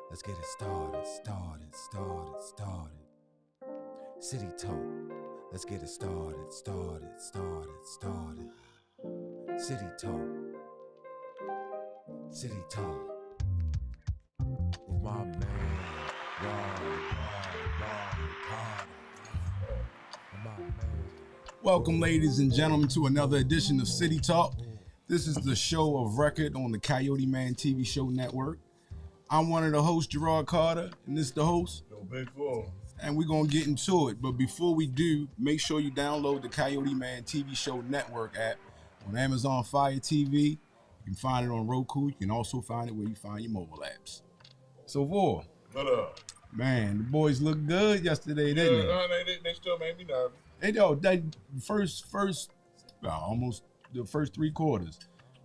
Let's get it started. City talk. Let's get it started. City talk. With my man, Ron Carter. And my man. Welcome, ladies and gentlemen, to another edition of City Talk. This is the show of record on the CoyoteMan TV show network. I'm one of the hosts, Gerard Carter, and this is the host. Yo, Big Four. And we're going to get into it. But before we do, make sure you download the CoyoteMan TV show network app on Amazon Fire TV. You can find it on Roku. You can also find it where you find your mobile apps. So, Vor. What up? Man, the boys looked good yesterday, didn't they? They still made me nervous. They almost the first three quarters,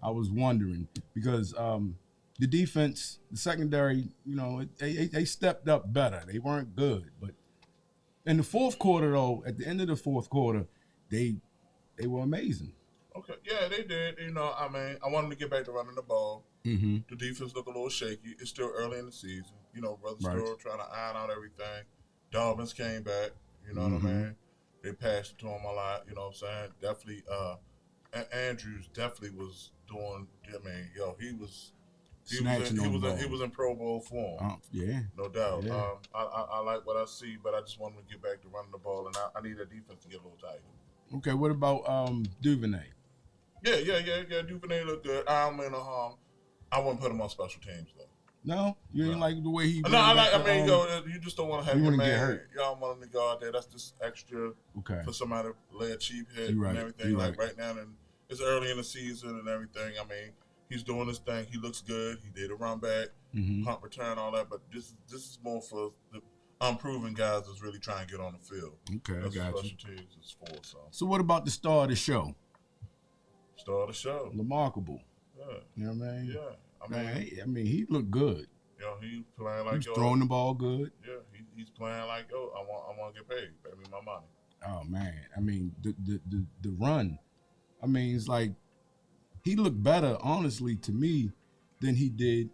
I was wondering because the defense, the secondary, they stepped up better. They weren't good, but in the fourth quarter, though, at the end of the fourth quarter, they were amazing. Okay, yeah, they did. I wanted to get back to running the ball. Mm-hmm. The defense looked a little shaky. It's still early in the season. Brothers still trying to iron out everything. Dobbins came back. You know what I mean? They passed it to him a lot. You know what I'm saying? Definitely. Andrews definitely was doing. He was in Pro Bowl form. Yeah, no doubt. Yeah. I like what I see, but I just wanted to get back to running the ball, and I need that defense to get a little tighter. Okay, what about Duvernay? Yeah. Duvernay looked good. I wouldn't put him on special teams though. No, you ain't like the way he. You just don't want to have your man. Get hurt. Y'all want him to go out there. That's just extra for somebody to lay a cheap hit and everything. Right now, and it's early in the season and everything. He's doing his thing. He looks good. He did a run back, punt return, all that. But this is more for the unproven guys that's really trying to get on the field. Okay, that's I got what you. Special teams is for. So what about the star of the show? Star of the show. Remarkable. Yeah. You know what I mean? Yeah. He looked good. He's playing like he's throwing the ball good. Yeah, he's playing like I want to get paid. Pay me my money. Oh man, the run. It's like he looked better, honestly, to me, than he did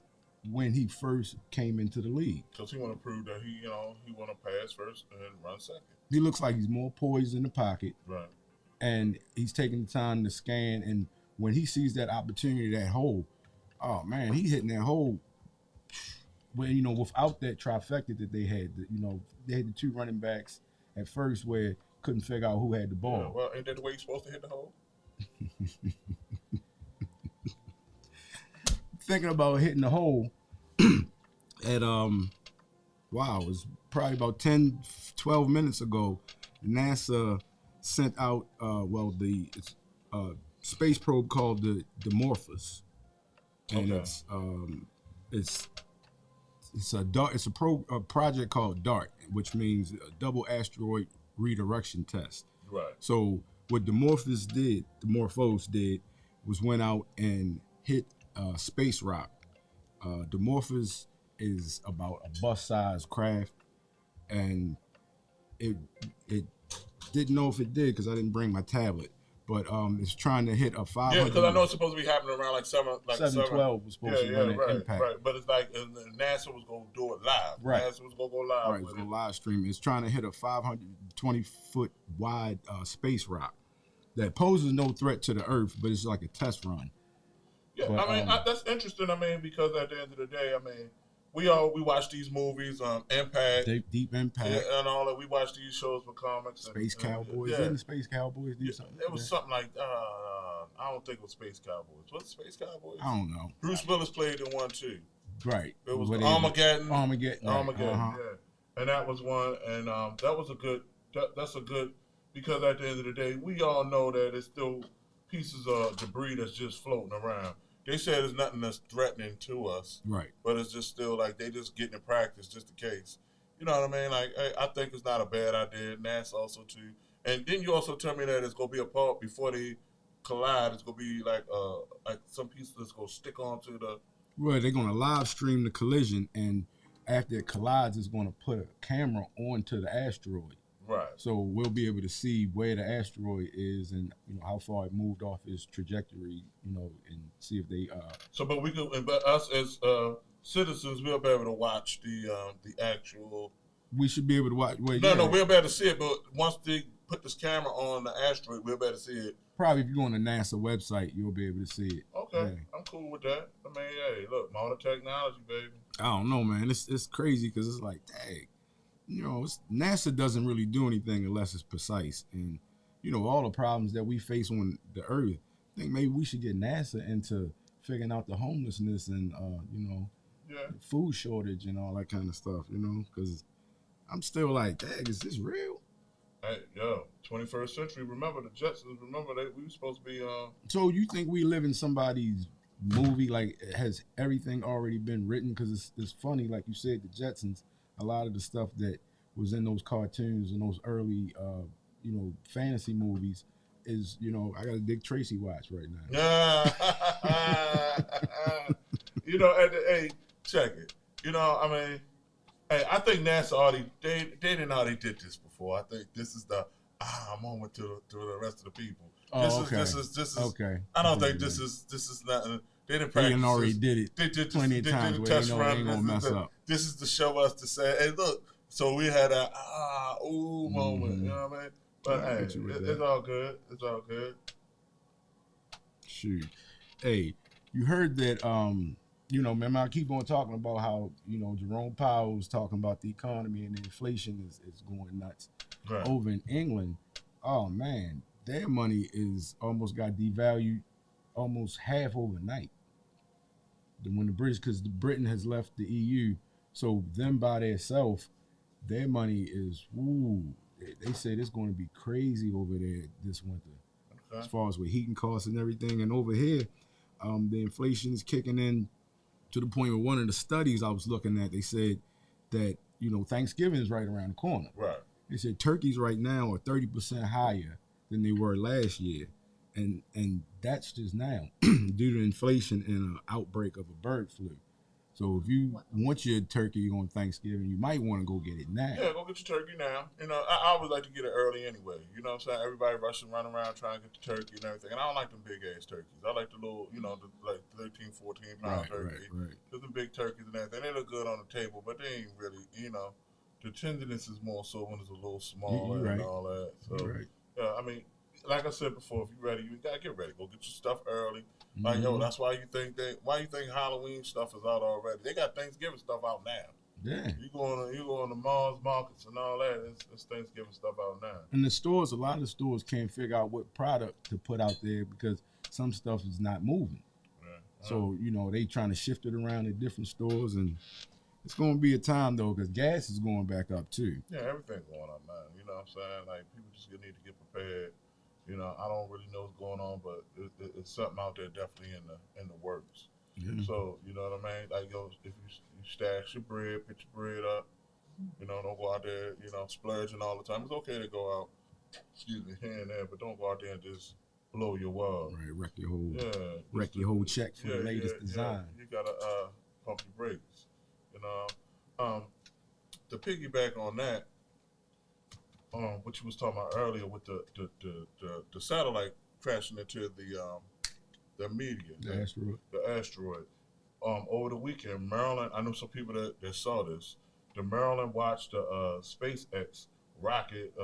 when he first came into the league. Because he want to prove that he want to pass first and then run second. He looks like he's more poised in the pocket. Right. And he's taking the time to scan, and when he sees that opportunity, that hole, oh man, he's hitting that hole. When without that trifecta that they had, they had the two running backs at first where couldn't figure out who had the ball. Yeah, well, ain't that the way you're supposed to hit the hole? Thinking about hitting the hole at it was probably about 10, 12 minutes ago. NASA sent out the space probe called the Dimorphos, and it's a project called DART, which means a double asteroid redirection test. Right. So what Dimorphos did was went out and hit space rock. Dimorphos is about a bus-sized craft, and it didn't know if it did because I didn't bring my tablet. But it's trying to hit a 500. Yeah, because I know it's supposed to be happening around like 7:12 was supposed to run an impact. Right. But it's like NASA was going to do it live. Right. NASA was going to go live. Right, it's going to live stream. It's trying to hit a 520-foot wide space rock that poses no threat to the Earth, but it's like a test run. Yeah, but, that's interesting. Because at the end of the day, we watch these movies, Impact, Deep Impact, and all that. We watch these shows for comics. Space Cowboys. Didn't Space Cowboys do something? It was something like I don't think it was Space Cowboys. Was it Space Cowboys? I don't know. Bruce Willis played in one too. Right. It was Armageddon. Armageddon. Yeah. And that was one, and that was a good. That's a good, because at the end of the day, we all know that it's still pieces of debris that's just floating around. They said there's nothing that's threatening to us. Right. But it's just still like they just getting in practice just in case. You know what I mean? Like, I think it's not a bad idea. NASA also too. And then you also tell me that it's gonna be a part before they collide. It's gonna be like some piece that's gonna stick onto the. Well, they're gonna live stream the collision, and after it collides, it's gonna put a camera onto the asteroid. Right. So we'll be able to see where the asteroid is and how far it moved off its trajectory, and see if they. But us as citizens will be able to watch the actual. We should be able to watch. Well, No, yeah, no, we'll be able to see it. But once they put this camera on the asteroid, we'll be able to see it. probably if you go on the NASA website, you'll be able to see it. Okay, Yeah. I'm cool with that. I mean, hey, look, modern technology, baby. I don't know, man. It's crazy because it's like, dang, NASA doesn't really do anything unless it's precise. And all the problems that we face on the Earth, I think maybe we should get NASA into figuring out the homelessness and food shortage and all that kind of stuff. Because I'm still like, dang, is this real? Hey, 21st century. Remember the Jetsons. Remember we were supposed to be. So you think we live in somebody's movie? Like, has everything already been written? Because it's funny, like you said, the Jetsons. A lot of the stuff that was in those cartoons and those early, fantasy movies is, I got a Dick Tracy watch right now. Hey, check it. I mean, hey, I think NASA they didn't already did this before. I think this is the moment to the rest of the people. This is okay. I don't think this is nothing. They didn't practice. They already this. did it. They did plenty of times where they know they ain't gonna mess up. This is to show us to say, hey, look. So we had a moment. You know what I mean? But hey, it's all good. It's all good. Shoot. Hey, you heard that? Remember I keep on talking about how Jerome Powell was talking about the economy and the inflation is going nuts over in England. Oh man, their money is almost got devalued almost half overnight. When because Britain has left the EU, so them by themselves, their money is they said it's going to be crazy over there this winter, as far as with heating costs and everything. And over here, the inflation is kicking in to the point where one of the studies I was looking at, they said that Thanksgiving is right around the corner. Right. They said turkeys right now are 30% higher than they were last year, and that's just now due to inflation and an outbreak of a bird flu. So if you want your turkey on Thanksgiving, you might want to go get it now. Yeah, go get your turkey now. I always like to get it early anyway. You know what I'm saying? Everybody rushing, running around trying to get the turkey and everything. And I don't like them big ass turkeys. I like the little, like 13, 14 pound turkey. Right. There's the big turkeys and everything. They look good on the table, but they ain't really, the tenderness is more so when it's a little smaller and all that. So, yeah, I mean, like I said before, if you're ready, you got to get ready. Go get your stuff early. Like, that's why you think Halloween stuff is out already. They got Thanksgiving stuff out now. Yeah. You go on the malls, markets, and all that. It's Thanksgiving stuff out now. And the stores, a lot of the stores can't figure out what product to put out there because some stuff is not moving. Yeah. So, they trying to shift it around at different stores, and it's going to be a time, though, because gas is going back up, too. Yeah, everything's going up, man. You know what I'm saying? Like, people just need to get prepared. I don't really know what's going on, but it's something out there definitely in the works. Yeah. So, you know what I mean? Like, if you stash your bread, put your bread up, don't go out there, splurging all the time. It's okay to go out, here and there, but don't go out there and just blow your wad. Right, wreck your whole check for the latest design. Yeah. You gotta pump your brakes. To piggyback on that, what you was talking about earlier with the satellite crashing into the media, the asteroid. Over the weekend, Maryland. I know some people that saw this. The Maryland watched the SpaceX rocket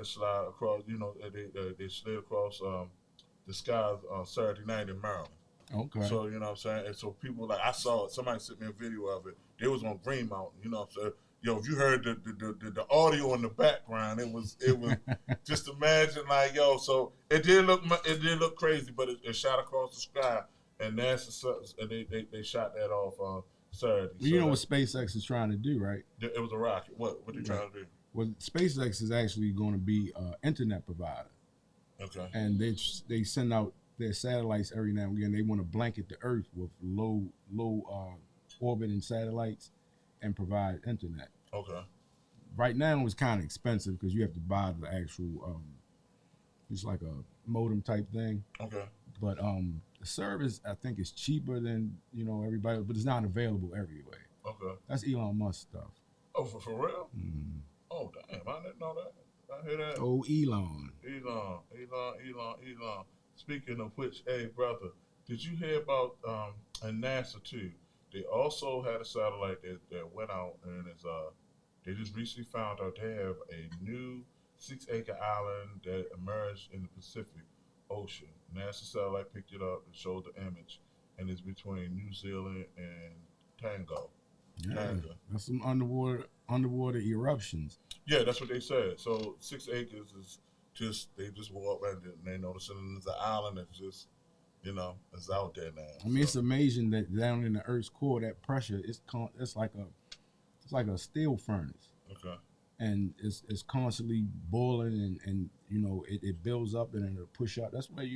slide across. They slid across the skies Saturday night in Maryland. Okay. So you know what I'm saying, and so people I saw it. Somebody sent me a video of it. They was on Green Mountain. You know what I'm saying. If you heard the audio in the background, it was just imagine so it did look crazy, but it shot across the sky, and NASA and they shot that off Saturday. Well, what SpaceX is trying to do, right? It was a rocket. What they trying to do? Well, SpaceX is actually going to be an internet provider. Okay. And they send out their satellites every now and again. They want to blanket the Earth with low orbiting satellites and provide internet. Okay. Right now it's kind of expensive because you have to buy the actual it's like a modem type thing. Okay. But the service I think is cheaper than everybody, but it's not available everywhere. Okay. That's Elon Musk stuff. Oh, for real? Mm-hmm. Oh damn! I didn't know that. I hear that. Oh, Elon. Speaking of which, hey brother, did you hear about and NASA too? They also had a satellite that went out and is they just recently found out they have a new 6-acre island that emerged in the Pacific Ocean. NASA satellite picked it up and showed the image, and it's between New Zealand and Tango. Yeah, Tanga. that's some underwater eruptions. Yeah, that's what they said. So 6 acres is just they just walk around and they notice there's an island that's just is out there now. I mean, it's amazing that down in the Earth's core, that pressure it's like a steel furnace, Okay. and it's constantly boiling, and it builds up and it'll push out. That's why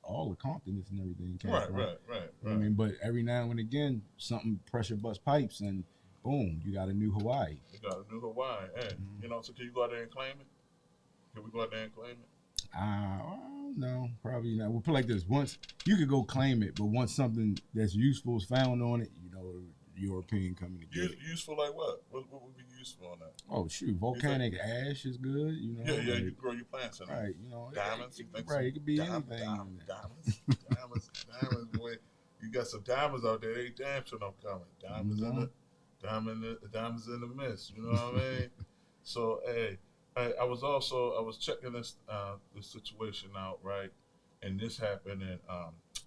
all the continents and everything came from. Right. I mean, but every now and again, something pressure bust pipes, and boom, you got a new Hawaii. You got a new Hawaii, and so can you go out there and claim it? Can we go out there and claim it? No, probably not. We'll put it like this: once you could go claim it, but once something that's useful is found on it, the European coming to get it. Useful like what? What would be useful on that? Oh shoot, volcanic ash is good. Yeah, you can grow your plants in it. Right, diamonds. It could be anything. Diamonds. Boy, you got some diamonds out there. They damn sure don't come. Diamonds diamonds in the mist. You know what I mean? So hey. I was checking this situation out, right? And this happened in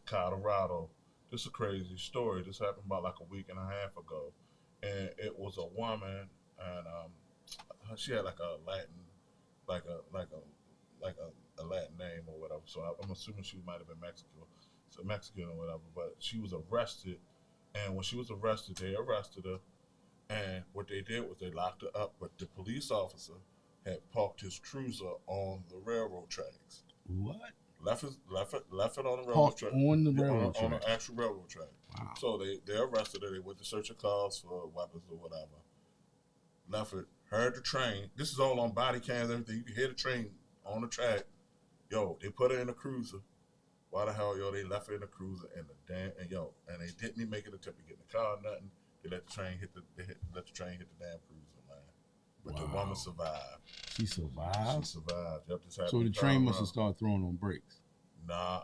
Colorado. This is a crazy story. This happened about like a week and a half ago, and it was a woman, and she had like a Latin, like a Latin name or whatever. So I'm assuming she might have been Mexican or whatever. But she was arrested, and when she was arrested, they arrested her, and what they did was they locked her up. But the police officer had parked his cruiser on the railroad tracks. What? Left it on the railroad track. On the railroad track. On the actual railroad track. Wow. So they arrested her. They went to search her cars for weapons or whatever. Left it. Heard the train. This is all on body cams. Everything. You can hear the train on the track. Yo, they put her in a cruiser. Why the hell, yo? They left her in a cruiser and and they didn't even make an attempt to get in the car. Nothing. They let the train hit the train hit the damn cruiser. But the woman survived. She survived? She survived. Yep, so the train must have started throwing on brakes. Nah.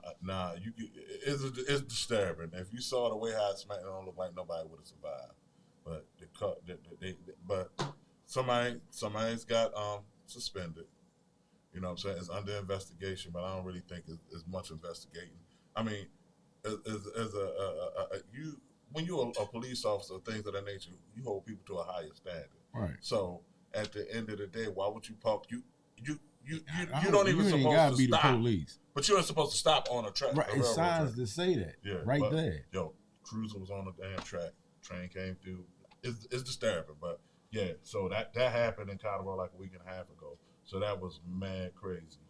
It's disturbing. If you saw the way how it smacked, it don't look like nobody would have survived. But somebody's got suspended. You know what I'm saying? It's under investigation, but I don't really think it's much investigating. I mean, when you're a police officer, things of that nature, you hold people to a higher standard. Right. So at the end of the day, why would you park? You don't even supposed to be stop. The police. But you ain't supposed to stop on a track. Right. It's signs to say that. Yeah. Right there. Yo, cruiser was on the damn track. Train came through. It's disturbing, but yeah. So that happened in Colorado like a week and a half ago. So that was mad crazy.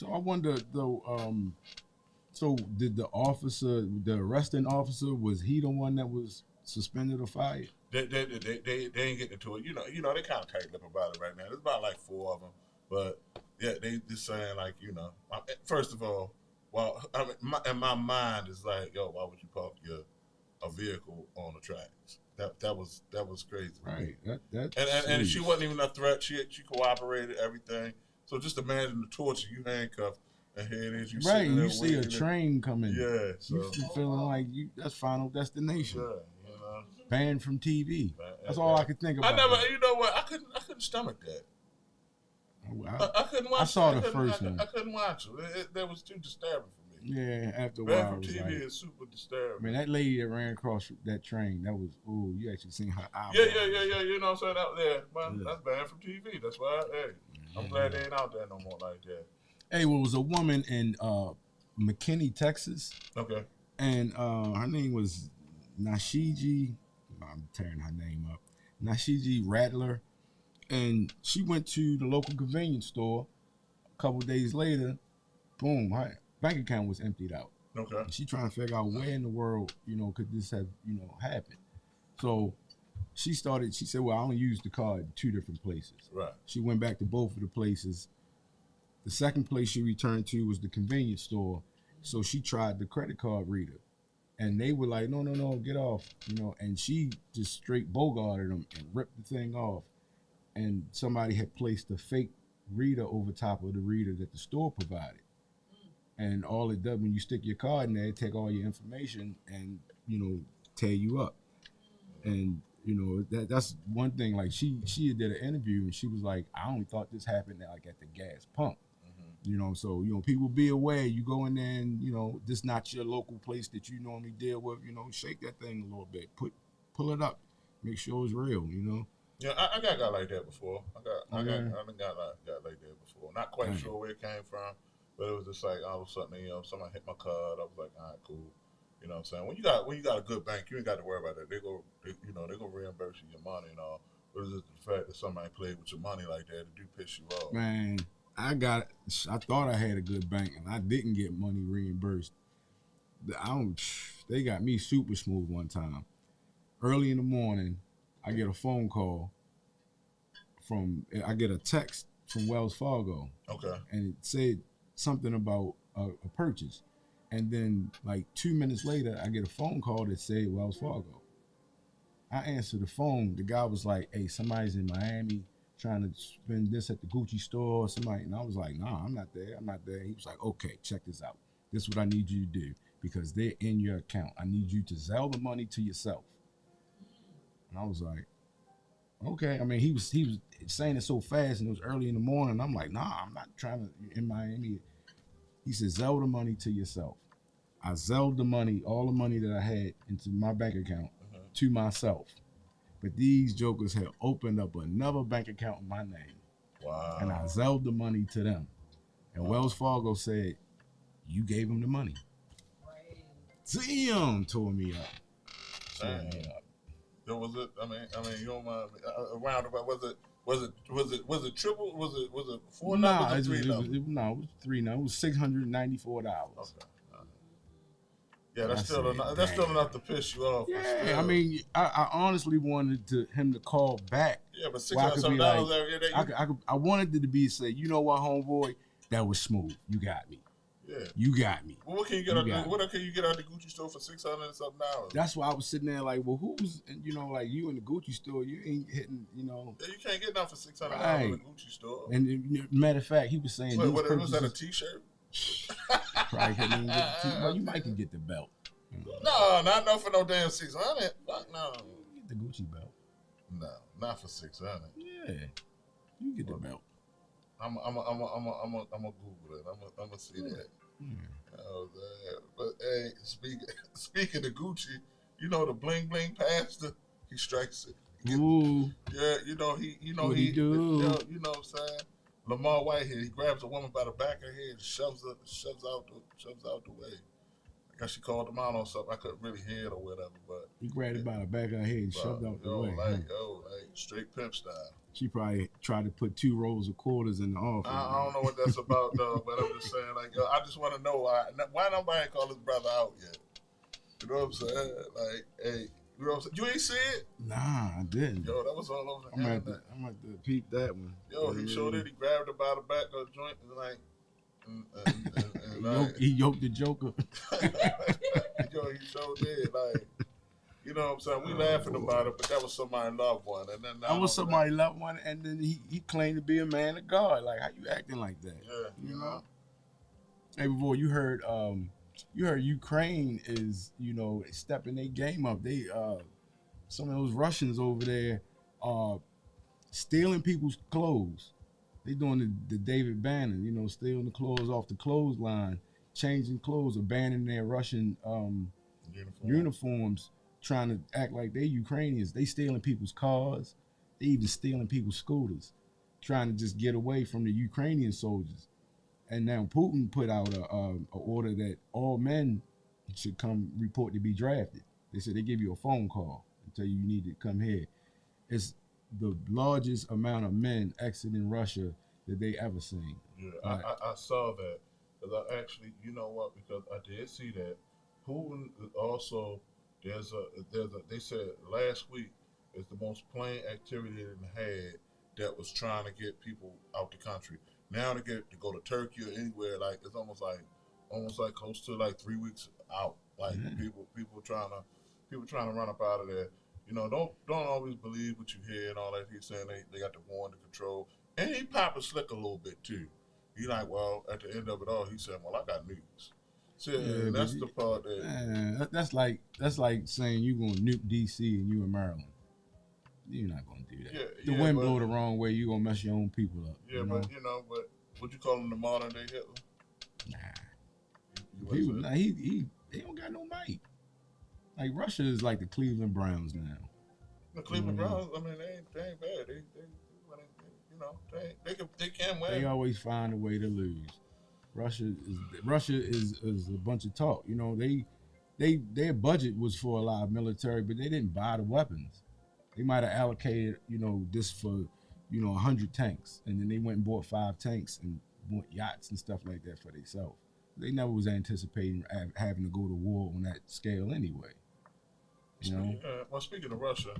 So I wonder though. So did the arresting officer, was he the one that was suspended or fired? They ain't getting into it. They kind of tight-lipped about it right now. There's about like 4 of them. But, yeah, they just saying like, first of all, in my mind is like, yo, why would you park a vehicle on the tracks? That was crazy. Right. And she wasn't even a threat. She cooperated, everything. So just imagine the torture. You handcuffed, and here it is. You see a train coming. Yeah. So. You feeling like that's Final Destination. Yeah. Banned from TV. That's all I could think about. I couldn't stomach that. I couldn't watch. I saw the first one. I couldn't watch it. That was too disturbing for me. Yeah, after a Banned while, from TV is super disturbing. Man, that lady that ran across that train, that was you actually seen her eyes. Yeah. You know what I'm saying? Out there, man, that's banned from TV. That's why. I'm glad they ain't out there no more like that. Hey, well, it was a woman in McKinney, Texas. Okay. And her name was Nashiji. I'm tearing her name up. Nashiji Rattler. And she went to the local convenience store. A couple days later, boom, her bank account was emptied out. Okay. And she trying to figure out where in the world, could this have, happened. So she said, well, I only used the card in 2 different places. Right. She went back to both of the places. The second place she returned to was the convenience store. So she tried the credit card reader. And they were like, no, get off, and she just straight bogarted them and ripped the thing off. And somebody had placed a fake reader over top of the reader that the store provided. And all it does when you stick your card in there, it take all your information and, tear you up. And you know that's one thing. Like she did an interview and she was like, I only thought this happened like at the gas pump. You know, so you know, people be aware. You go in there and you know, this not your local place that you normally deal with. You know, shake that thing a little bit, pull it up, make sure it's real. You know. Yeah, I got like that before. I Yeah. got like that before. Not quite sure where it came from, but it was just like all of a sudden, you know, somebody hit my card. I was like, all right, cool. You know what I'm saying? When you got a good bank, you ain't got to worry about that. You know, they go reimburse you your money and all. But it's just the fact that somebody played with your money like that, it do piss you off. Man, I thought I had a good bank and I didn't get money reimbursed. They got me super smooth one time. Early in the morning, I get a phone call I get a text from Wells Fargo. Okay. And it said something about a purchase. And then like 2 minutes later, I get a phone call that said Wells Fargo. I answered the phone. The guy was like, hey, somebody's in Miami trying to spend this at the Gucci store or somebody. And I was like, nah, I'm not there. He was like, okay, check this out. This is what I need you to do because they're in your account. I need you to Zelle the money to yourself. And I was like, okay. I mean, he was saying it so fast and it was early in the morning. I'm like, nah, I'm not trying to in Miami. He said, Zelle the money to yourself. I Zelled the money, all the money that I had into my bank account to myself. But these jokers had opened up another bank account in my name. Wow. And I Zelled the money to them. And Wells Fargo said, you gave them the money. Damn, tore me up. There was it. I mean, you don't mind around about was it triple? Was it four numbers or three numbers? It was three numbers. It was $694. Okay. Yeah, that's still enough to piss you off. Yeah, I mean, I honestly wanted him to call back. Yeah, but $600 I wanted it to be say, you know what, homeboy, that was smooth. You got me. Yeah, you got me. Well, what can you get out the Gucci store for $600 and something? That's why I was sitting there like, well, who's like you in the Gucci store? You ain't hitting, Yeah, you can't get nothing for $600 right. in the Gucci store. And matter of fact, he was saying, was that a T-shirt? Probably couldn't even get the T-shirt. Well, you might can get the belt. No, not no for no damn $600. Fuck no. Get the Gucci belt. No, not for $600. Yeah, you get the belt. I'm gonna Google it. I'm gonna see that. Oh, but hey, speaking of Gucci, you know the bling bling pastor, he strikes it. Ooh. Yeah, you know he do? You know what I'm saying? Lamar Whitehead, he grabs a woman by the back of her head and shoves out the way. I guess she called him out on something. I couldn't really hear it or whatever, but he grabbed it by the back of her head and shoved out the way. Like straight pimp style. She probably tried to put 2 rolls of quarters in the office. I don't know what that's about though, but I'm just saying, like, yo, I just want to know why nobody call his brother out yet. You know what I'm saying? Like, hey, you know what I'm saying? You ain't see it? Nah, I didn't. Yo, that was all over the internet. I'm at to peep that one. Yo, he showed it. He grabbed her by the back of the joint and like. He yoked the Joker. Yo, he sure did. Like, you know what I'm saying? We laughing about it, but that was somebody's loved one. And then that was somebody's loved one, and then he claimed to be a man of God. Like, how you acting like that? Yeah, you know. Hey, before you heard Ukraine is stepping their game up. They some of those Russians over there are stealing people's clothes. They doing the David Bannon, stealing the clothes off the clothesline, changing clothes, abandoning their Russian uniforms, trying to act like they Ukrainians. They stealing people's cars. They even stealing people's scooters, trying to just get away from the Ukrainian soldiers. And now Putin put out a order that all men should come report to be drafted. They said they give you a phone call and tell you need to come here. It's the largest amount of men exiting Russia that they ever seen. Yeah, right. I saw that. Because I actually, you know what? Because I did see that. Putin also, they said last week is the most plane activity they had that was trying to get people out the country. Now to go to Turkey or anywhere, like it's almost like close to like 3 weeks out. Like people trying to run up out of there. Don't always believe what you hear and all that. He's saying they got the war under control. And he popping slick a little bit too. He like, well, at the end of it all, he said, well, I got news. See, and that's the part that man, that's like saying you gonna nuke DC and you in Maryland. You're not gonna do that. The wind blow the wrong way, you gonna mess your own people up. Yeah, but would you call him the modern day Hitler? Nah. He don't got no might. Like Russia is like the Cleveland Browns now. The Cleveland Browns, I mean, they ain't bad. They can win. They always find a way to lose. Russia is a bunch of talk. You know, their budget was for a lot of military, but they didn't buy the weapons. They might have allocated, this for, 100 tanks, and then they went and bought 5 tanks and bought yachts and stuff like that for themselves. They never was anticipating having to go to war on that scale anyway. Well, speaking of Russia,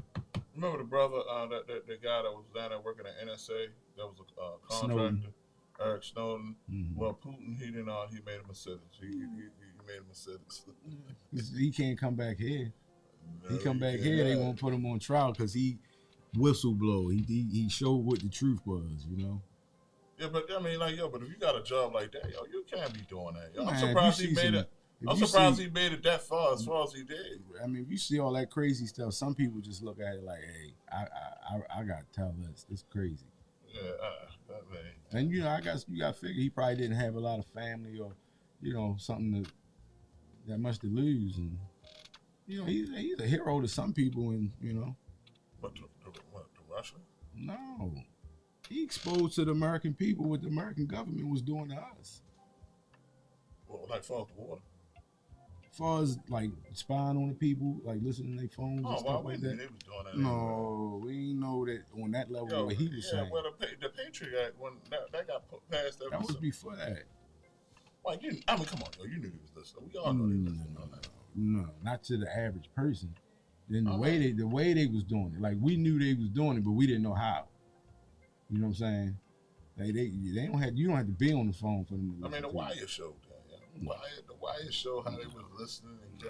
remember the brother, the guy that was down there working at NSA, that was a contractor, Snowden. Eric Snowden. Mm-hmm. Well, Putin, he made him a citizen. He made him a citizen. He can't come back here. No, he come back here, they won't put him on trial because he whistleblow. He showed what the truth was, Yeah, but I mean, but if you got a job like that, you can't be doing that. I'm surprised he made it. I'm surprised he made it that far as he did. I mean, if you see all that crazy stuff, some people just look at it like, hey, I got to tell this. It's crazy. Yeah, and you got to figure he probably didn't have a lot of family or, something that much to lose, and he's a hero to some people, and But to Russia? No, he exposed to the American people what the American government was doing to us. Well, like far as the water. As far as like spying on the people, like listening to their phones and stuff like that. They was doing that no, we didn't know that on that level what he was saying. Well, the Patriot Act, when that got passed, that was before that. Like come on, yo, you knew he was listening. We all know he was listening. No, not to the average person. Then the way they was doing it, like we knew they was doing it, but we didn't know how. You know what I'm saying? They don't have, you don't have to be on the phone for them to listen. I mean, the Wire showed that. The Wire show how they was listening and the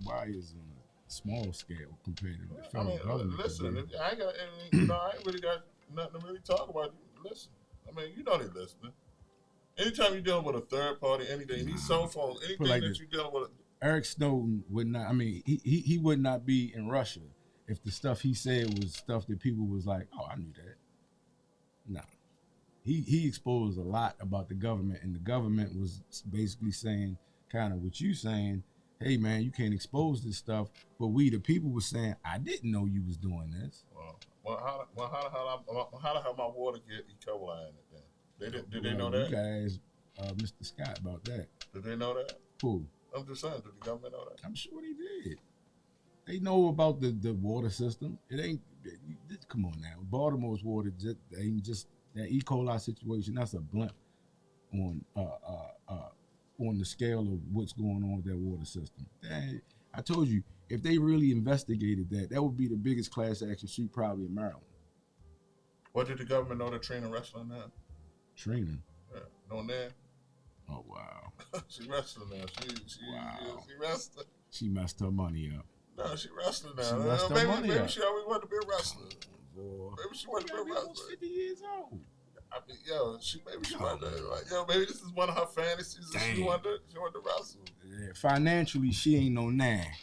Wire is on a small scale compared to the federal government. Listen, I ain't really got nothing to really talk about. Listen, I mean, they listening. Anytime you're dealing with a third party, anything, these cell phones, anything that you're dealing with. Eric Snowden would not. I mean, he would not be in Russia if the stuff he said was stuff that people was like, oh, I knew that. No. He exposed a lot about the government, and the government was basically saying kind of what you saying, hey man, you can't expose this stuff, but we the people were saying, I didn't know you was doing this. Well, how the hell my water get E. coli in it then? Did they know that? You guys, Mr. Scott, about that. Did they know that? Who? I'm just saying, did the government know that? I'm sure they did. They know about the water system. It ain't. Come on now, Baltimore's water ain't just. That E. coli situation, that's a blimp on the scale of what's going on with that water system. I told you, if they really investigated that would be the biggest class action suit probably in Maryland. What did the government know that Trina wrestling now? Trina? Yeah, know that? Oh, wow. She wrestling now. She wrestling. She messed her money up. No, she wrestling now. She messed her money up. Maybe she always wanted to be a wrestler. Boy. Maybe she wanted to be a wrestler. Almost 50 years old. I mean, maybe she wanted to, like, maybe this is one of her fantasies. She wanted to wrestle. Yeah, financially, she ain't no nine.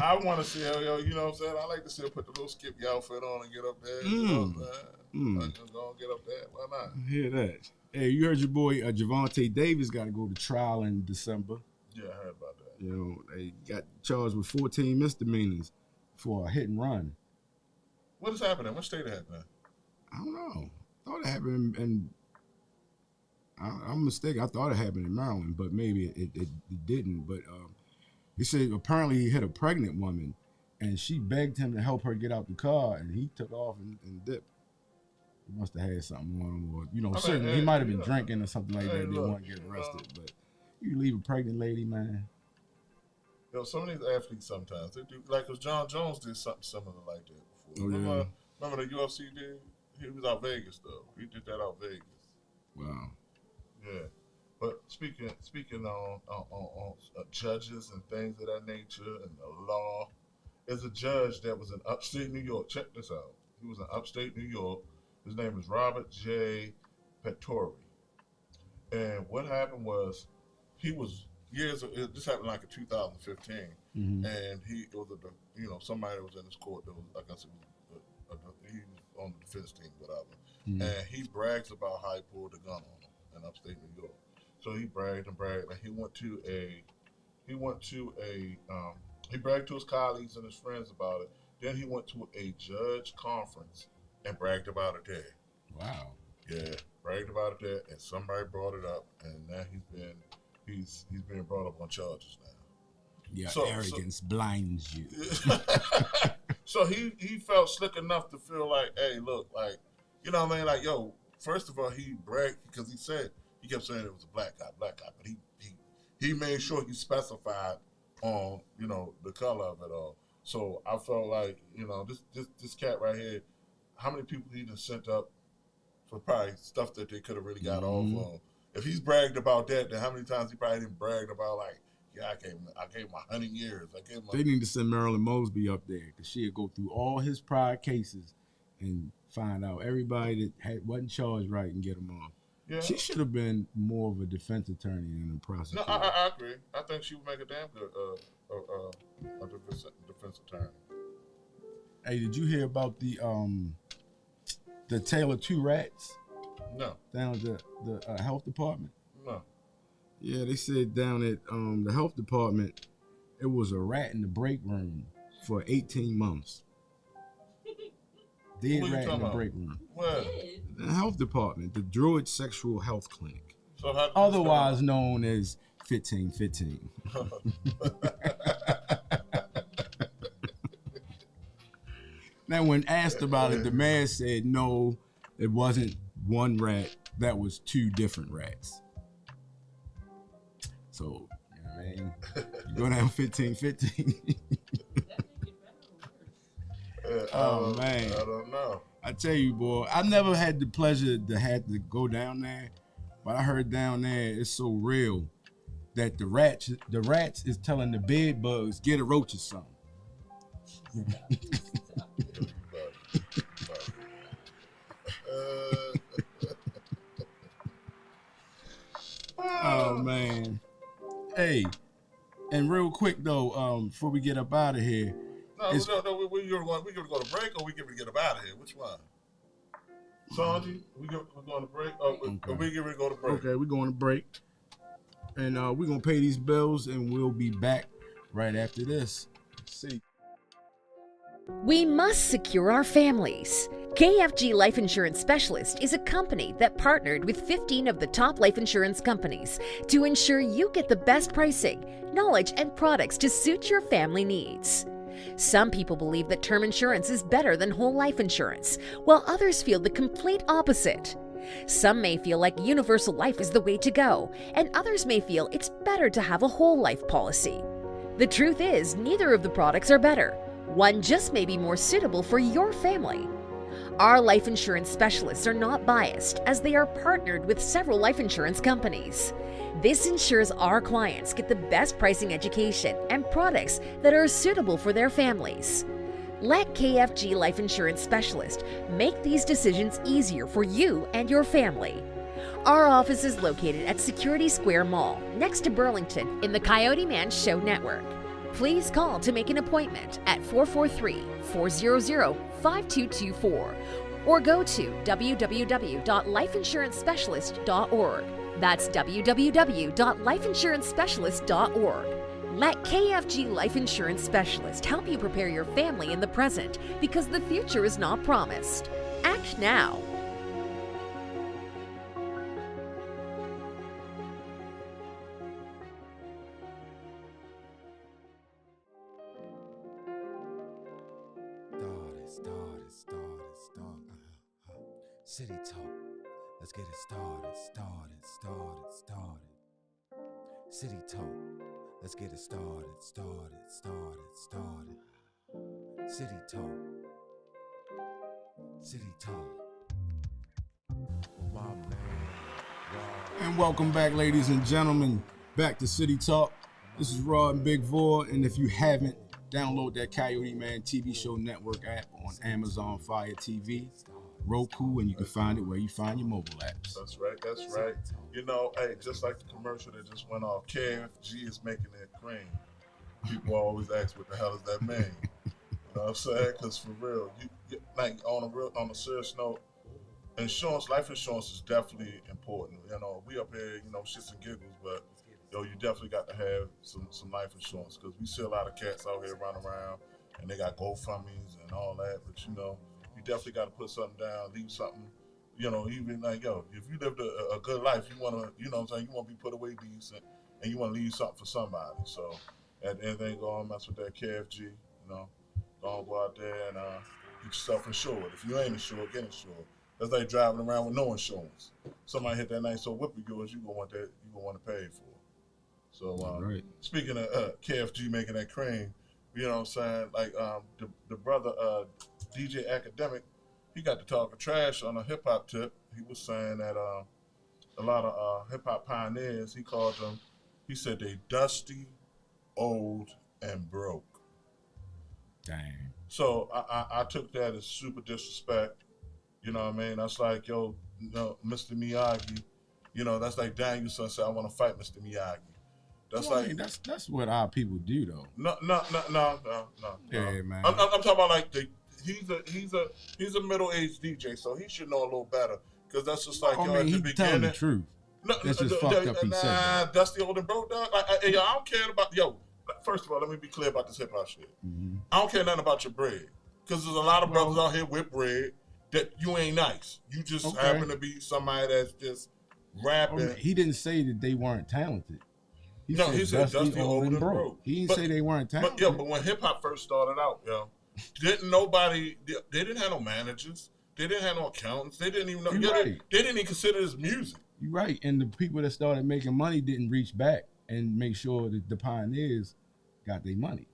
I want to see her, you know what I'm saying? I like to see her put the little Skippy outfit on and get up there. You know what I'm saying? Go get up there. Why not? I hear that. Hey, you heard your boy Javante Davis got to go to trial in December. Yeah, I heard about that. They got charged with 14 misdemeanors for a hit and run. What is happening? What state it happening? I don't know. I thought it happened in I'm mistaken. I thought it happened in Maryland, but maybe it didn't. But he said apparently he hit a pregnant woman, and she begged him to help her get out the car, and he took off and dipped. He must have had something on him, or certainly he might have been drinking or something like that. Didn't want to get arrested, but you leave a pregnant lady, man. Some of these athletes sometimes they do, like, cause John Jones did something similar like that before. Remember the UFC dude? He was out Vegas though. He did that out Vegas. Wow. Yeah, but speaking on judges and things of that nature and the law, there's a judge that was in upstate New York. Check this out. He was in upstate New York. His name is Robert J. Pettori. And what happened was, he was this happened like in 2015, and it was somebody that was in his court that was, I guess it was, he was on the defense team, whatever. And he brags about how he pulled the gun on him in upstate New York. So he bragged and bragged, and he bragged to his colleagues and his friends about it. Then he went to a judge conference and bragged about it there. Wow. Yeah, bragged about it there, and somebody brought it up, and now he's being brought up on charges now. Yeah, arrogance blinds you. So he felt slick enough to feel like, hey, look, like, you know what I mean? Like, yo, first of all, he bragged because he kept saying it was a black guy, but he made sure he specified on, the color of it all. So I felt like, this cat right here, how many people he done sent up for probably stuff that they could have really got off on. If he's bragged about that, then how many times he probably didn't brag about, like, yeah, I gave him 100 years. They need to send Marilyn Mosby up there, because she'll go through all his prior cases and find out everybody that wasn't charged right and get them off. Yeah. She should have been more of a defense attorney than a prosecutor. No, I agree. I think she would make a damn good defense attorney. Hey, did you hear about the tail of two rats? No. Down at the health department? No. Yeah, they said down at the health department, it was a rat in the break room for 18 months. Dead rat in the break room. Where? The health department, the Druid Sexual Health Clinic. So otherwise known as 1515. Now, when asked about it, the man said no, it wasn't one rat. That was two different rats. So, you know what I mean? You go down 1515. Oh, man. I don't know. I tell you, boy, I never had the pleasure to have to go down there, but I heard down there it's so real that the rats is telling the bed bugs, get a roach or something. Oh, man. Hey, and real quick though, before we get up out of here. No, we're gonna go to break, or we gonna get up out of here. Which one? Sanji, we're going to break. Okay. We get ready to go to break. Okay, we're going to break, and we're gonna pay these bills, and we'll be back right after this. See. We must secure our families. KFG Life Insurance Specialist is a company that partnered with 15 of the top life insurance companies to ensure you get the best pricing, knowledge, and products to suit your family needs. Some people believe that term insurance is better than whole life insurance, while others feel the complete opposite. Some may feel like universal life is the way to go, and others may feel it's better to have a whole life policy. The truth is, neither of the products are better. One just may be more suitable for your family. Our life insurance specialists are not biased, as they are partnered with several life insurance companies. This ensures our clients get the best pricing, education, and products that are suitable for their families. Let KFG Life Insurance Specialist make these decisions easier for you and your family. Our office is located at Security Square Mall, next to Burlington, in the CoyoteMan Show Network. Please call to make an appointment at 443-400-5224 or go to www.lifeinsurancespecialist.org. That's www.lifeinsurancespecialist.org. Let KFG Life Insurance Specialist help you prepare your family in the present, because the future is not promised. Act now. City Talk. Let's get it started. City Talk. Let's get it started. City Talk. My man. And welcome back, ladies and gentlemen, back to City Talk. This is Rod and Big Vor, and if you haven't download that Coyote Man TV show network app on Amazon Fire TV, Roku, and you can find it where you find your mobile apps. That's right. That's right. You know, hey, just like the commercial that just went off, KFG is making that cream. People always ask, what the hell does that mean? You know what I'm saying? Because for real, you like on a serious note, life insurance is definitely important. You know, we up here, you know, shits and giggles, but yo, you definitely got to have some life insurance because we see a lot of cats out here running around and they got GoFundMes and all that. But you know, you definitely got to put something down, leave something. You know, even like yo, if you lived a good life, you want to, you know what I'm saying, you want to be put away decent, and you want to leave something for somebody. So, at anything, go on mess with that KFG. You know, go out there and get yourself insured. If you ain't insured, get insured. That's like driving around with no insurance. Somebody hit that nice old whip of yours, you gonna want to pay for. So right. Speaking of KFG making that cream, you know what I'm saying? Like the brother DJ Academic, he got to talking trash on a hip hop tip. He was saying that a lot of hip hop pioneers, he called them, he said they dusty, old, and broke. Dang. So I took that as super disrespect. You know what I mean? That's like, yo, you know, Mr. Miyagi. You know, that's like Danielson said, I want to fight Mr. Miyagi. That's well, like, I mean, that's what our people do though. No. Yeah, man. I'm talking about like he's a middle-aged DJ, so he should know a little better because that's just like, I yo, mean, at the he's beginning. telling the truth. That's just fucked up. He said that. Dusty old and broke, dog. Yo, I don't care about yo. First of all, let me be clear about this hip hop shit. Mm-hmm. I don't care nothing about your bread because there's a lot of brothers out here with bread that you ain't nice. You just happen to be somebody that's just rapping. He didn't say that they weren't talented. He said Dusty old and broke. He didn't say they weren't talented. But when hip hop first started out, yo, they didn't have no managers. They didn't have no accountants. They didn't even know. They didn't even consider this music. You're right. And the people that started making money didn't reach back and make sure that the pioneers got their money.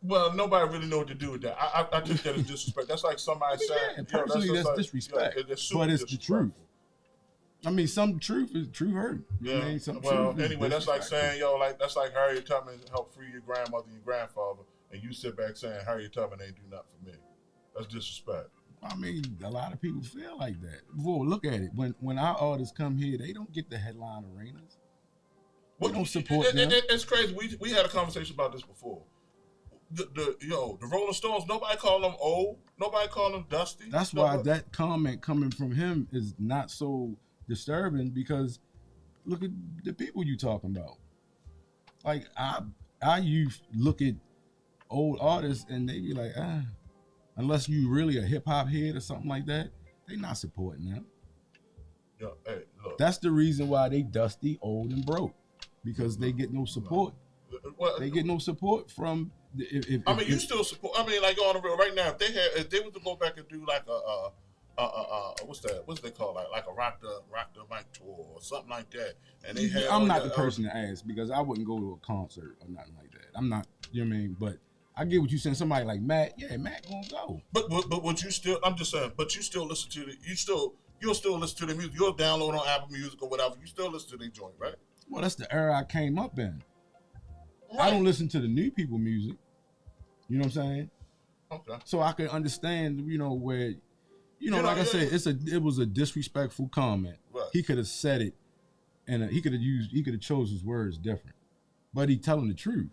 Well, nobody really know what to do with that. I took that as disrespect. That's like somebody saying, personally, that's like, disrespect. But it's the truth. I mean, some truth is true hurt. Yeah. I mean, well, anyway, that's like saying, yo, like that's like Harriet Tubman helped free your grandmother and your grandfather, and you sit back saying Harriet Tubman ain't do nothing for me. That's disrespect. I mean, a lot of people feel like that. Whoa, look at it. When our artists come here, they don't get the headline arenas. We don't support them. It's crazy. We had a conversation about this before. The Rolling Stones, nobody call them old. Nobody call them dusty. That's why that comment coming from him is not so disturbing, because look at the people you talking about. Like I youth look at old artists and they be like, unless you really a hip hop head or something like that, they not supporting them. Yeah, hey, look. That's the reason why they dusty, old, and broke, because they get no support. Well, they get no support from. You still support. I mean, like on the real right now, if they were to go back and do like what's they call like a rock the mic tour or something like that, and they had. I'm not the person to ask, because I wouldn't go to a concert or nothing like that. I'm not. You know what I mean? But I get what you're saying. Somebody like Matt, Matt gonna go. But would you still? I'm just saying. But you still listen to you'll still listen to the music. You'll download on Apple Music or whatever. You still listen to their joint, right? Well, that's the era I came up in. Right. I don't listen to the new people music. You know what I'm saying? Okay. So I can understand, where, like I said, it was a disrespectful comment. Right. He could have said it, and he could have chose his words different, but he telling the truth.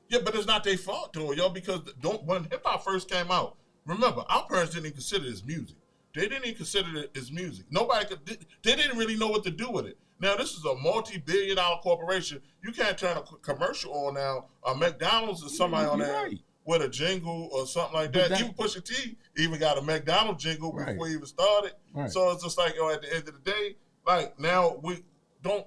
Yeah, but it's not their fault though, y'all, because when hip hop first came out, remember, our parents didn't even consider it as music. They didn't even consider it as music. They didn't really know what to do with it. Now, this is a multi-billion-dollar corporation. You can't turn a commercial on now. McDonald's is somebody on there with a jingle or something like that. Even Pusha T even got a McDonald's jingle before he even started. Right. So it's just like, at the end of the day, like now we don't,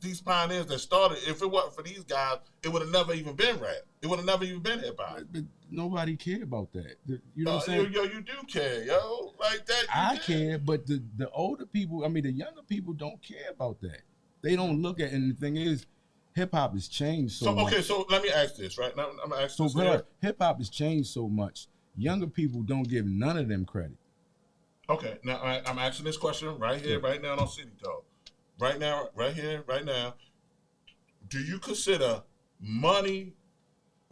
these pioneers that started, if it wasn't for these guys, it would have never even been rap. It would have never even been hip hop. But nobody cared about that. You know what I'm saying? Yo, you do care, yo. Like that. I care, but the older people, the younger people don't care about that. They don't look at, and the thing is, hip hop has changed so much. Okay, so let me ask this, right? Now, I'm going to ask this. Hip hop has changed so much. Younger people don't give none of them credit. Okay, now I'm asking this question right here, right now on City Talk. Right now, right here, right now. Do you consider money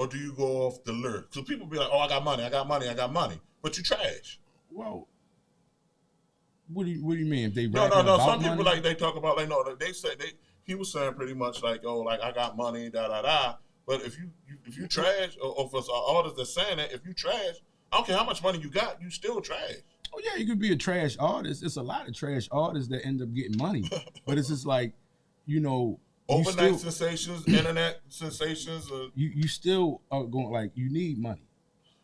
or do you go off the lyrics? Because people be like, "Oh, I got money, I got money, I got money," but you trash. Well, what do you mean? If they No. about Some people money? like they talk about like no, they say he was saying pretty much like, "Oh, like I got money, da da da." But if you trash, or if it's an artist that's saying that, if you trash, I don't care how much money you got, you still trash. Oh yeah, you could be a trash artist. It's a lot of trash artists that end up getting money, but it's just like, you know, overnight sensations, internet sensations. You still are going like you need money.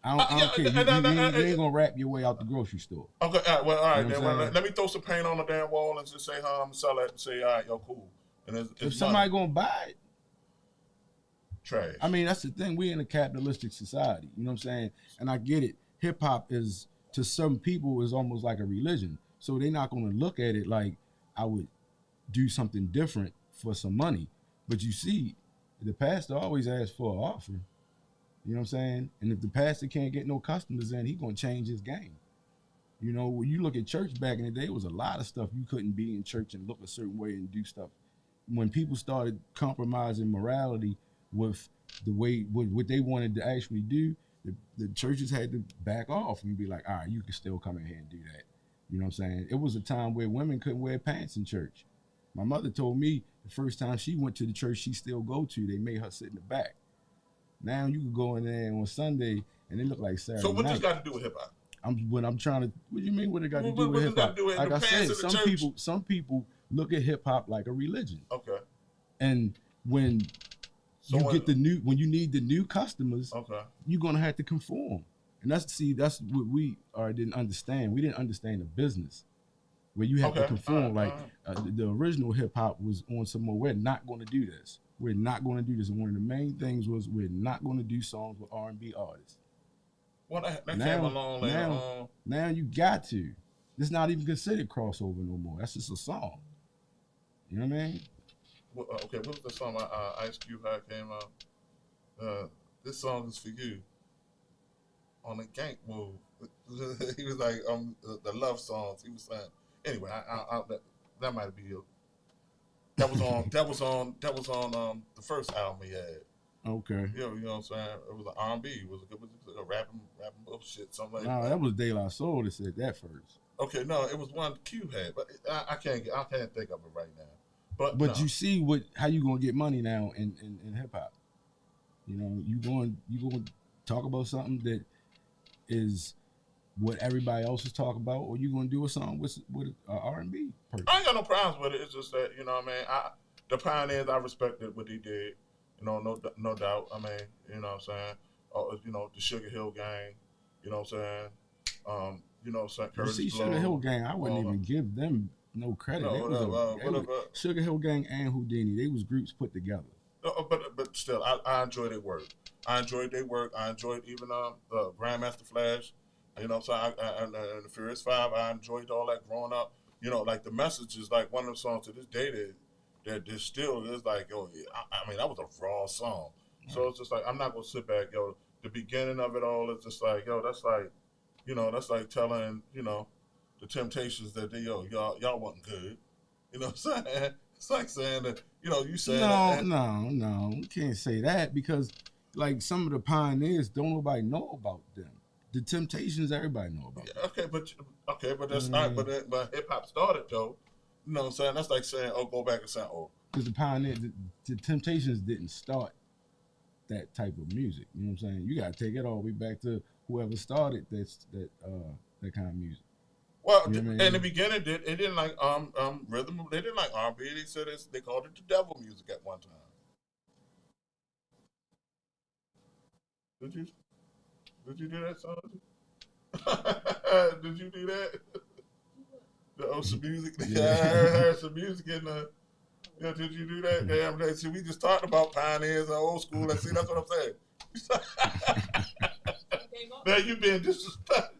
I don't care. You ain't gonna rap your way out the grocery store. Okay, all right. You know then let me throw some paint on the damn wall and just say, "Huh, I'm gonna sell it." And say, "All right, yo, cool." And it's if somebody money. gonna buy it, trash. I mean, that's the thing. We in a capitalistic society. You know what I'm saying? And I get it. Hip hop is, to some people, is almost like a religion. So they're not gonna look at it like I would do something different for some money. But you see, the pastor always asks for an offering. You know what I'm saying? And if the pastor can't get no customers in, he gonna change his game. You know, when you look at church back in the day, it was a lot of stuff you couldn't be in church and look a certain way and do stuff. When people started compromising morality with the way what they wanted to actually do, the churches had to back off and be like, all right, you can still come in here and do that. You know what I'm saying? It was a time where women couldn't wear pants in church. My mother told me the first time she went to the church she still go to, they made her sit in the back. Now you can go in there on Sunday and it look like Saturday So what night. this got to do with hip hop? I'm trying to. What do you mean? What it got to do with hip hop? Like I said, some people look at hip hop like a religion. Okay. And when you need the new customers, okay, you're gonna have to conform. And that's what we didn't understand. We didn't understand the business where you have to conform. The original hip hop was on some more. We're not going to do this. We're not going to do this. And one of the main things was we're not going to do songs with R&B artists. Well, that came along later on. Now you got to. It's not even considered crossover no more. That's just a song. You know what I mean? Well, okay, what was the song Ice Cube had came out? This song is for you. On the Gank Move. He was like the love songs. He was saying. Anyway, that might be it. That was on the first album he had. Okay. Yeah, you know what I'm saying? It was an R&B. It was a rapping bullshit, something like that. No, that was De La Soul that said that first. Okay, no, it was one Cube had, but I can't think of it right now. But no. You see how you gonna get money now in hip hop? You know, you going to talk about something that is what everybody else is talking about, or you gonna do a song with R&B person? I ain't got no problems with it. It's just that, you know what I mean, the Pioneers, I respected what they did. You know, no doubt. I mean, you know what I'm saying? You know, the Sugar Hill Gang. You know what I'm saying? You know, Curtis see, Blow, Sugar Hill Gang, I wouldn't even give them no credit. Sugar Hill Gang and Houdini, they was groups put together. But still, I enjoyed their work. I enjoyed even the Grandmaster Flash. You know what I'm saying? And the Furious Five, I enjoyed all that growing up. You know, like the messages, like one of the songs to this day that there's still is like, yo, I mean, that was a raw song. So it's just like, I'm not gonna sit back, yo. The beginning of it all is just like, yo, that's like, you know, that's like telling, you know, the Temptations that y'all wasn't good. You know what I'm saying? It's like saying that, you know, you saying no, we can't say that because like some of the pioneers, don't nobody know about them. The Temptations, everybody know about. Yeah, but that's not. But hip hop started though. You know what I'm saying? That's like saying, oh, go back and say, oh. Because the pioneers, the Temptations didn't start that type of music. You know what I'm saying? You gotta take it all the way back to whoever started that kind of music. Well, you know in the beginning, it didn't like rhythm. They didn't like R&B. They said they called it the devil music at one time. Did you do that song? Did you do that? Some music. Yeah, I heard some music in the. Yeah, did you do that? Damn, see, we just talked about pioneers and old school. Let's see, that's what I'm saying. Now you being disrespectful.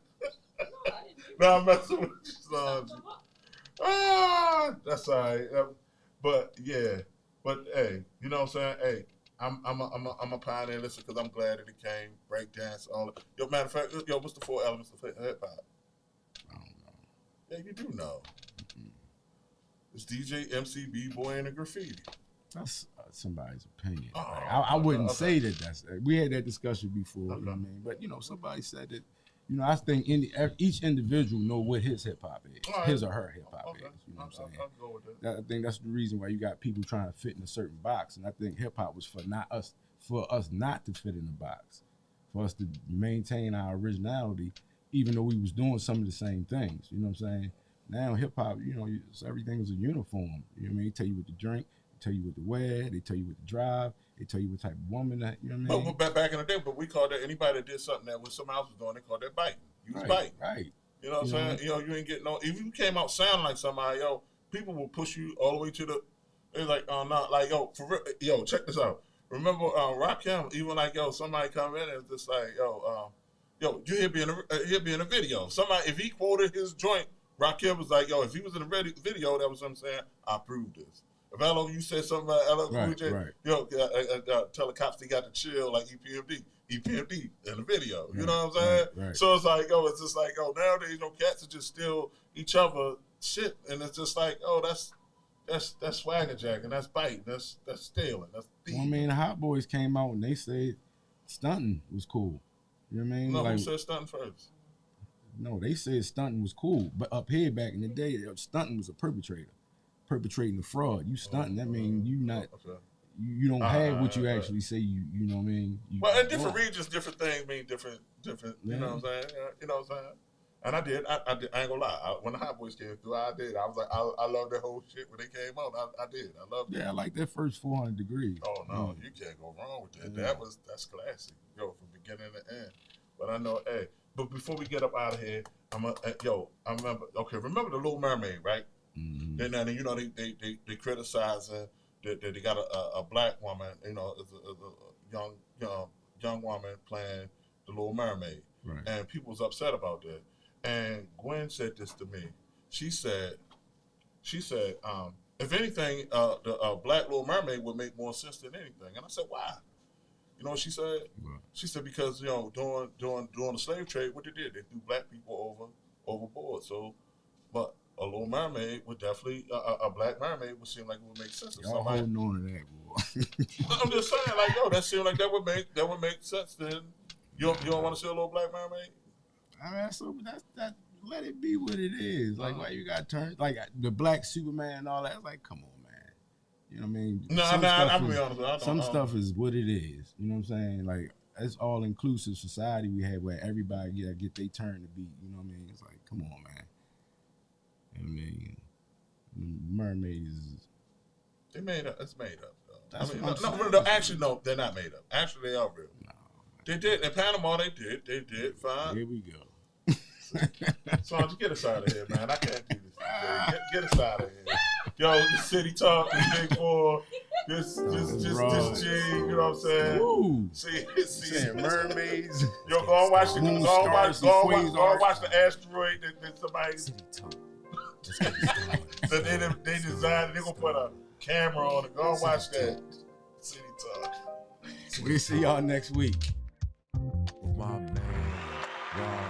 No, I'm messing with you, son. That's all right. But yeah, hey, you know what I'm saying? Hey, I'm a pioneer listener because I'm glad that it came. Breakdance, all that. Yo, matter of fact, what's the 4 elements of hip hop? I don't know. Yeah, you do know. It's DJ, MC, B-boy, and a graffiti. That's somebody's opinion. Oh, Like, I wouldn't okay. say that that's. We had that discussion before. Okay. You know what I mean? But somebody said that. I think each individual know what his hip hop is, All right. his or her hip hop Okay. is. You know what I'm saying? I'll go with that. I think that's the reason why you got people trying to fit in a certain box, and I think hip hop was for us not to fit in the box, for us to maintain our originality, even though we was doing some of the same things. You know what I'm saying? Now hip hop, everything is a uniform. You know what I mean? They tell you what to drink, they tell you what to wear, they tell you what to drive, they tell you what type of woman that. You know what I mean? But back in the day, but we called that anybody that did something that was someone else was doing, they called that biting. You was biting. Right. You know what I'm saying? You ain't getting no. If you came out sounding like somebody, people will push you all the way to the. They're like, oh no, like for real, check this out. Remember, Rakim, even like somebody come in and it's just like, you he'll be in a video. Somebody, if he quoted his joint, Rakim was like, if he was in a video, that was what I'm saying. I approve this. If you said something about LL Cool J, tell the cops they got to chill like EPMD in the video. You know what I'm saying? Right. So it's like, it's just like, nowadays, cats are just steal each other shit, and it's just like, that's swagger jacking, that's biting, that's stealing, that's thieving. Well, I mean, the Hot Boys came out and they said stunting was cool. You know what I mean? No, who said stunting first? No, they said stunting was cool, but up here back in the day, stunting was a perpetrating a fraud. You stunting, that means you not. Okay. You don't have what you actually say you know what I mean? Well, in different regions, different things mean different, you know what I'm saying? You know what I'm saying? And I did. I ain't gonna lie. When the Hot Boys came through, I did. I was like, I loved that whole shit when they came out. I did. I loved it. Yeah, I like that first 400 Degrees. Oh, no. You can't go wrong with that. Yeah. That's classic. From beginning to end. But I know, but before we get up out of here, I remember, remember The Little Mermaid, right? Mm-hmm. Then, they criticizing that they got a black woman, as a young woman playing The Little Mermaid. Right. And people was upset about that. And Gwen said this to me. She said, if anything, the Black Little Mermaid would make more sense than anything. And I said, why? You know what she said? Right. She said because during the slave trade, what they did, they threw black people overboard. So, but a Little Mermaid would definitely a black mermaid would seem like it would make sense. Y'all holding on to that, boy. I'm just saying, that seemed like that would make sense. Then you don't want to see a little black mermaid? I mean, so that. Let it be what it is. Like, why you got turned like the black Superman and all that? It's like, come on, man. You know what I mean? I'm gonna be honest. Some stuff is what it is. You know what I'm saying? Like, it's all inclusive society we have where everybody get their turn to be. You know what I mean? It's like, come on, man. I mean, mermaids. They made up. It's made up. No, actually, no, they're not made up. Actually, they are real. No, they did in Panama. They did fine. Here we go. So just get us out of here, man. I can't do this. Get us out of here. Yo, the City Talk, the Big Boy, this G, you know what I'm saying? Woo. See, mermaids. Yo, go and watch the asteroid that somebody City Talk. that they designed. They're gonna put a camera on it. Go and watch that. City Talk. We'll see y'all next week. With my man, Rob.